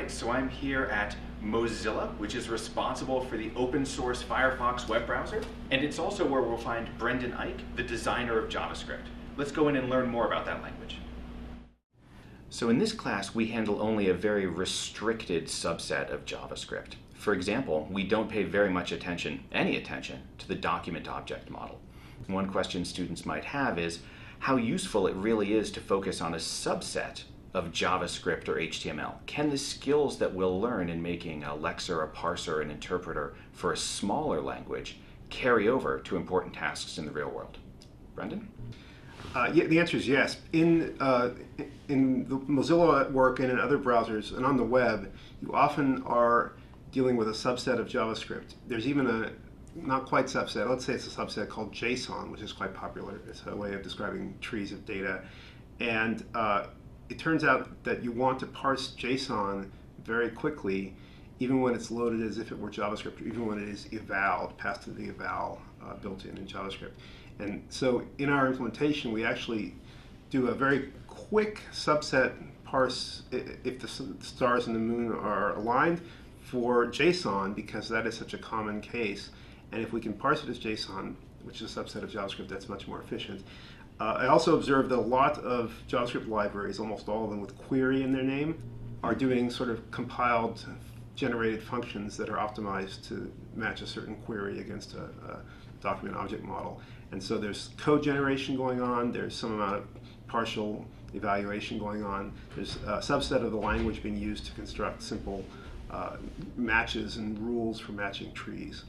Alright, so I'm here at Mozilla, which is responsible for the open source Firefox web browser, and it's also where we'll find Brendan Eich, the designer of JavaScript. Let's go in and learn more about that language. So in this class, we handle only a very restricted subset of JavaScript. For example, we don't pay very much attention, any attention, to the document object model. One question students might have is how useful it really is to focus on a subset of JavaScript or HTML. Can the skills that we'll learn in making a lexer, a parser, an interpreter for a smaller language carry over to important tasks in the real world? Brendan? Yeah, the answer is yes. In the Mozilla work and in other browsers and on the web, you often are dealing with a subset of JavaScript. There's even a not quite subset, let's say it's a subset called JSON, which is quite popular. It's a way of describing trees of data. And it turns out that you want to parse JSON very quickly, even when it's loaded as if it were JavaScript, or even when it is evaled, passed to the eval built in JavaScript. And so in our implementation, we actually do a very quick subset parse if the stars and the moon are aligned for JSON, because that is such a common case. And if we can parse it as JSON, which is a subset of JavaScript, that's much more efficient. I also observed that a lot of JavaScript libraries, almost all of them with query in their name, are doing sort of compiled, generated functions that are optimized to match a certain query against a document object model. And so there's code generation going on, there's some amount of partial evaluation going on, there's a subset of the language being used to construct simple matches and rules for matching trees.